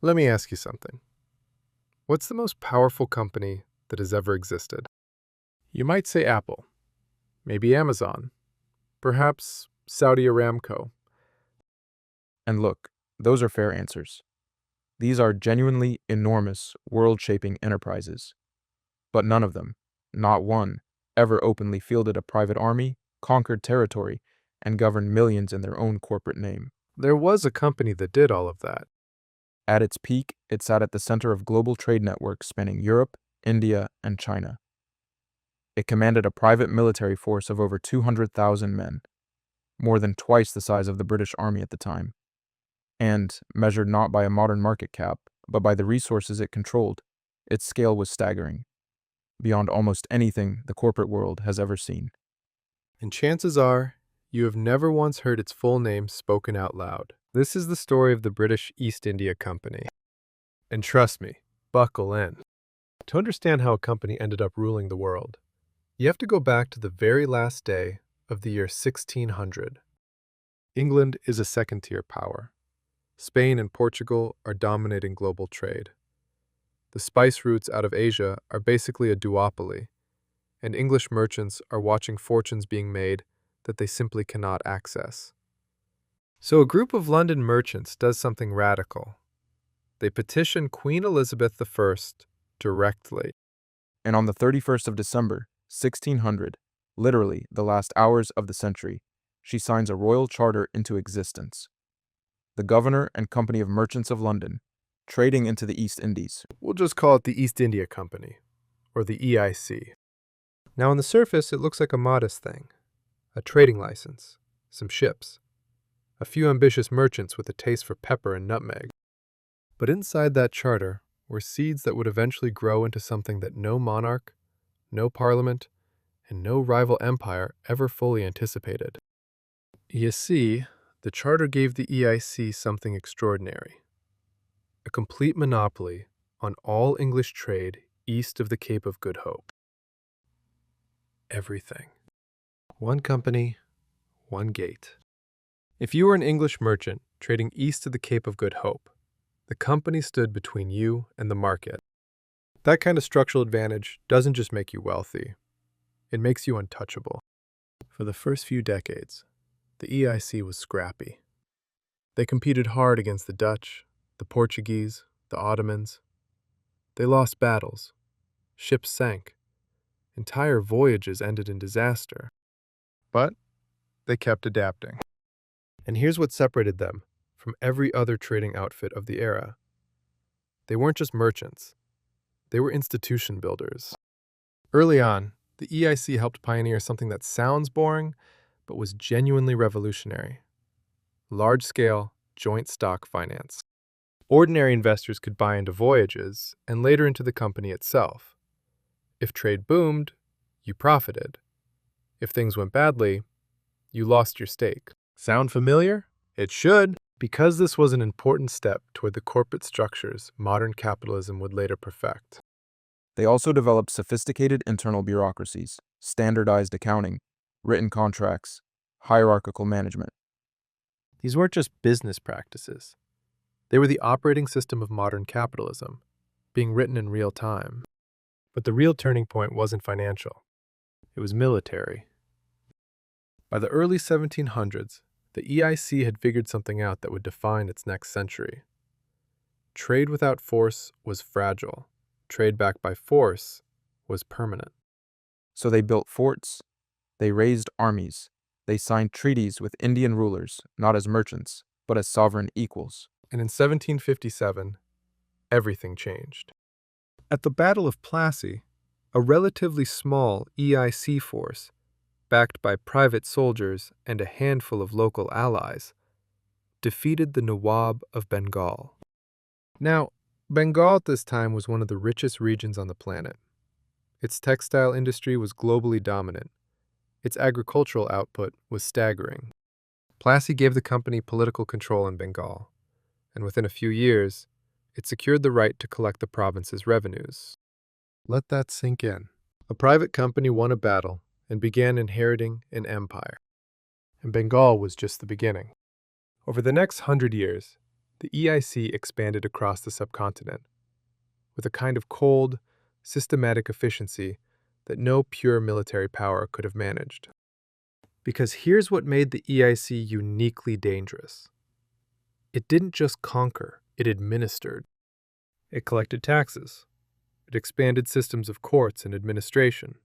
Let me ask you something. What's the most powerful company that has ever existed? You might say Apple, maybe Amazon, perhaps Saudi Aramco. And look, those are fair answers. These are genuinely enormous, world-shaping enterprises. But none of them, not one, ever openly fielded a private army, conquered territory, and governed millions in their own corporate name. There was a company that did all of that. At its peak, it sat at the center of global trade networks spanning Europe, India, and China. It commanded a private military force of over 200,000 men, more than twice the size of the British Army at the time. And, measured not by a modern market cap, but by the resources it controlled, its scale was staggering, beyond almost anything the corporate world has ever seen. And chances are, you have never once heard its full name spoken out loud. This is the story of the British East India Company. And trust me, buckle in. To understand how a company ended up ruling the world, you have to go back to the very last day of the year 1600. England is a second-tier power. Spain and Portugal are dominating global trade. The spice routes out of Asia are basically a duopoly, and English merchants are watching fortunes being made that they simply cannot access. So a group of London merchants does something radical. They petition Queen Elizabeth I directly. And on the 31st of December, 1600, literally the last hours of the century, she signs a royal charter into existence. The Governor and Company of Merchants of London, trading into the East Indies. We'll just call it the East India Company, or the EIC. Now on the surface, it looks like a modest thing. A trading license, some ships, a few ambitious merchants with a taste for pepper and nutmeg. But inside that charter were seeds that would eventually grow into something that no monarch, no parliament, and no rival empire ever fully anticipated. You see, the charter gave the EIC something extraordinary. A complete monopoly on all English trade east of the Cape of Good Hope. Everything. One company, one gate. If you were an English merchant trading east of the Cape of Good Hope, the company stood between you and the market. That kind of structural advantage doesn't just make you wealthy, it makes you untouchable. For the first few decades, the EIC was scrappy. They competed hard against the Dutch, the Portuguese, the Ottomans. They lost battles. Ships sank. Entire voyages ended in disaster. But they kept adapting. And here's what separated them from every other trading outfit of the era. They weren't just merchants. They were institution builders. Early on, the EIC helped pioneer something that sounds boring, but was genuinely revolutionary. Large-scale, joint stock finance. Ordinary investors could buy into voyages and later into the company itself. If trade boomed, you profited. If things went badly, you lost your stake. Sound familiar? It should, because this was an important step toward the corporate structures modern capitalism would later perfect. They also developed sophisticated internal bureaucracies, standardized accounting, written contracts, hierarchical management. These weren't just business practices. They were the operating system of modern capitalism, being written in real time. But the real turning point wasn't financial. It was military. By the early 1700s, the EIC had figured something out that would define its next century. Trade without force was fragile. Trade backed by force was permanent. So they built forts, they raised armies, they signed treaties with Indian rulers, not as merchants, but as sovereign equals. And in 1757, everything changed. At the Battle of Plassey, a relatively small EIC force, backed by private soldiers and a handful of local allies, defeated the Nawab of Bengal. Now, Bengal at this time was one of the richest regions on the planet. Its textile industry was globally dominant. Its agricultural output was staggering. Plassey gave the company political control in Bengal, and within a few years, it secured the right to collect the province's revenues. Let that sink in. A private company won a battle and began inheriting an empire. And Bengal was just the beginning. Over the next 100 years, the EIC expanded across the subcontinent with a kind of cold, systematic efficiency that no pure military power could have managed. Because here's what made the EIC uniquely dangerous. It didn't just conquer, it administered. It collected taxes. It expanded systems of courts and administration.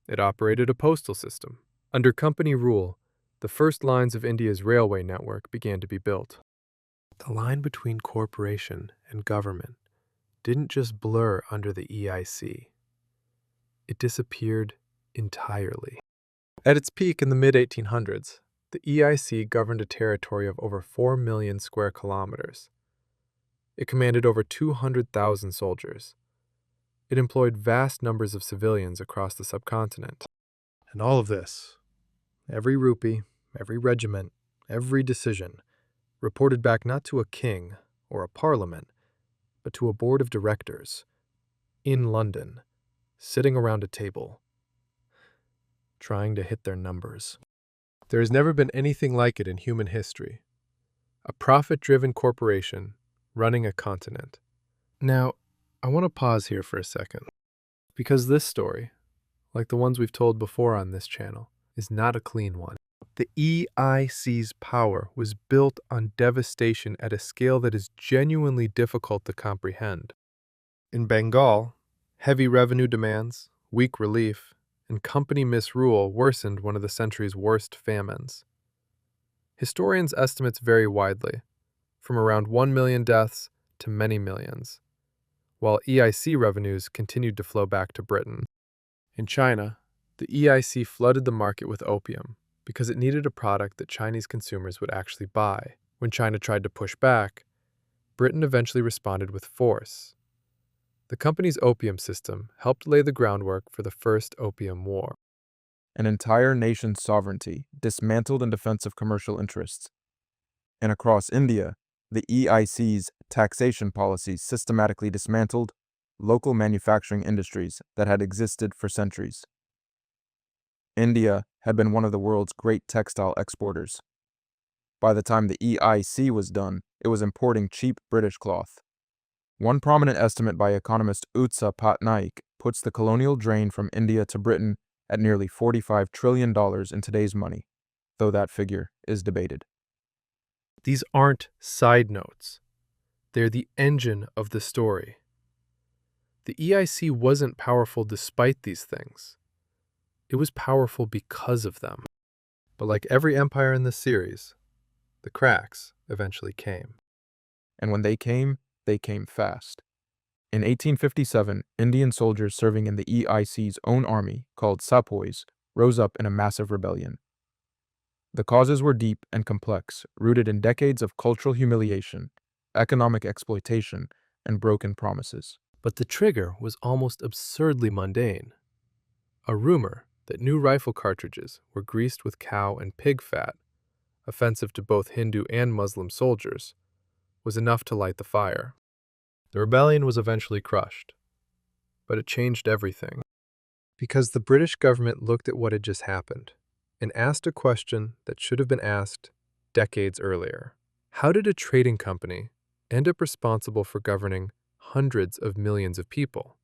It operated a postal system. Under company rule, the first lines of India's railway network began to be built. The line between corporation and government didn't just blur under the EIC. It disappeared entirely. At its peak in the mid-1800s, the EIC governed a territory of over 4 million square kilometers. It commanded over 200,000 soldiers. It employed vast numbers of civilians across the subcontinent. And all of this, every rupee, every regiment, every decision, reported back not to a king or a parliament, but to a board of directors in London, sitting around a table, trying to hit their numbers. There has never been anything like it in human history. A profit-driven corporation running a continent. Now, I want to pause here for a second, because this story, like the ones we've told before on this channel, is not a clean one. The EIC's power was built on devastation at a scale that is genuinely difficult to comprehend. In Bengal, heavy revenue demands, weak relief, and company misrule worsened one of the century's worst famines. Historians' estimates vary widely, from around 1 million deaths to many millions, while EIC revenues continued to flow back to Britain. In China, the EIC flooded the market with opium because it needed a product that Chinese consumers would actually buy. When China tried to push back, Britain eventually responded with force. The company's opium system helped lay the groundwork for the First Opium War. An entire nation's sovereignty dismantled in defense of commercial interests. And across India, the EIC's taxation policies systematically dismantled local manufacturing industries that had existed for centuries. India had been one of the world's great textile exporters. By the time the EIC was done, it was importing cheap British cloth. One prominent estimate by economist Utsa Patnaik puts the colonial drain from India to Britain at nearly $45 trillion in today's money, though that figure is debated. These aren't side notes. They're the engine of the story. The EIC wasn't powerful despite these things. It was powerful because of them. But like every empire in this series, the cracks eventually came. And when they came fast. In 1857, Indian soldiers serving in the EIC's own army, called sepoys, rose up in a massive rebellion. The causes were deep and complex, rooted in decades of cultural humiliation, economic exploitation, and broken promises. But the trigger was almost absurdly mundane. A rumor that new rifle cartridges were greased with cow and pig fat, offensive to both Hindu and Muslim soldiers, was enough to light the fire. The rebellion was eventually crushed, but it changed everything. Because the British government looked at what had just happened and asked a question that should have been asked decades earlier. How did a trading company end up responsible for governing hundreds of millions of people?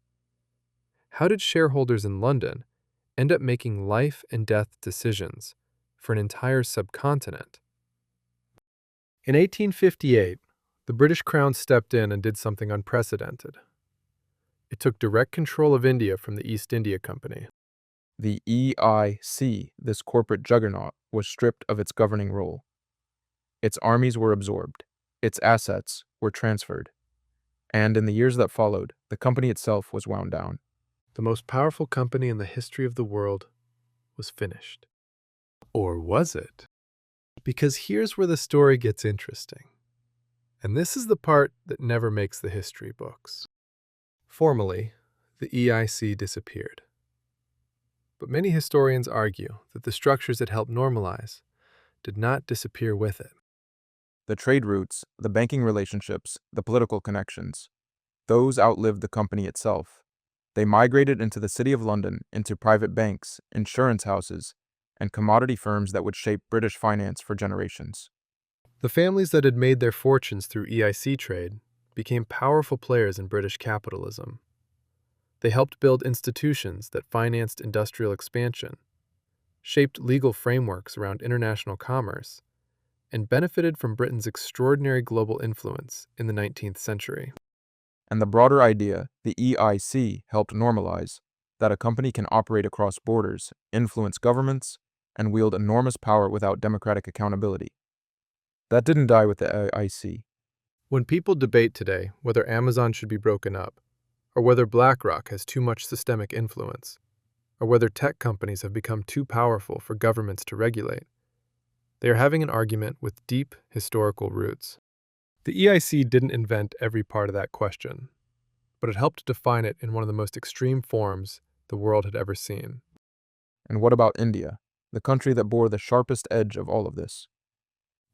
How did shareholders in London end up making life and death decisions for an entire subcontinent? In 1858, the British Crown stepped in and did something unprecedented. It took direct control of India from the East India Company. The EIC, this corporate juggernaut, was stripped of its governing role. Its armies were absorbed. Its assets were transferred. And in the years that followed, the company itself was wound down. The most powerful company in the history of the world was finished. Or was it? Because here's where the story gets interesting. And this is the part that never makes the history books. Formally, the EIC disappeared. But many historians argue that the structures it helped normalize did not disappear with it. The trade routes, the banking relationships, the political connections, those outlived the company itself. They migrated into the City of London, into private banks, insurance houses, and commodity firms that would shape British finance for generations. The families that had made their fortunes through EIC trade became powerful players in British capitalism. They helped build institutions that financed industrial expansion, shaped legal frameworks around international commerce, and benefited from Britain's extraordinary global influence in the 19th century. And the broader idea the EIC helped normalize that a company can operate across borders, influence governments, and wield enormous power without democratic accountability. That didn't die with the EIC. When people debate today whether Amazon should be broken up, or whether BlackRock has too much systemic influence, or whether tech companies have become too powerful for governments to regulate, they are having an argument with deep historical roots. The EIC didn't invent every part of that question, but it helped define it in one of the most extreme forms the world had ever seen. And what about India, the country that bore the sharpest edge of all of this?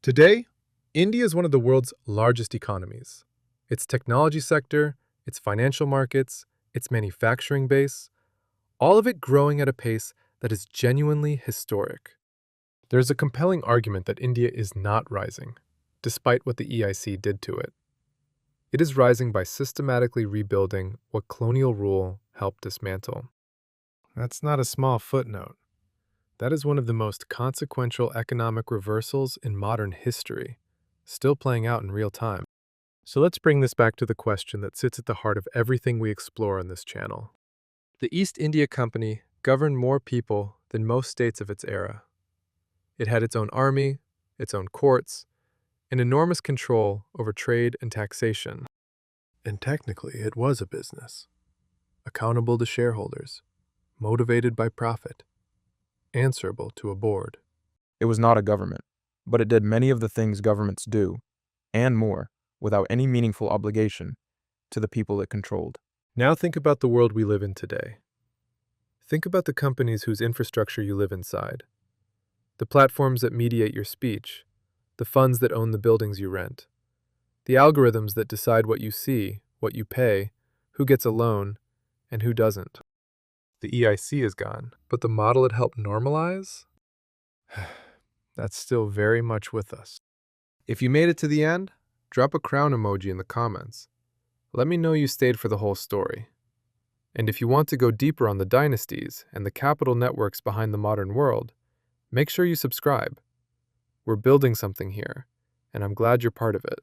Today, India is one of the world's largest economies. Its technology sector, its financial markets, its manufacturing base, all of it growing at a pace that is genuinely historic. There is a compelling argument that India is not rising, despite what the EIC did to it. It is rising by systematically rebuilding what colonial rule helped dismantle. That's not a small footnote. That is one of the most consequential economic reversals in modern history, still playing out in real time. So let's bring this back to the question that sits at the heart of everything we explore on this channel. The East India Company governed more people than most states of its era. It had its own army, its own courts, and enormous control over trade and taxation. And technically, it was a business, accountable to shareholders, motivated by profit, answerable to a board. It was not a government, but it did many of the things governments do, and more, without any meaningful obligation to the people it controlled. Now think about the world we live in today. Think about the companies whose infrastructure you live inside, the platforms that mediate your speech, the funds that own the buildings you rent, the algorithms that decide what you see, what you pay, who gets a loan, and who doesn't. The EIC is gone, but the model it helped normalize? That's still very much with us. If you made it to the end, drop a crown emoji in the comments. Let me know you stayed for the whole story. And if you want to go deeper on the dynasties and the capital networks behind the modern world, make sure you subscribe. We're building something here, and I'm glad you're part of it.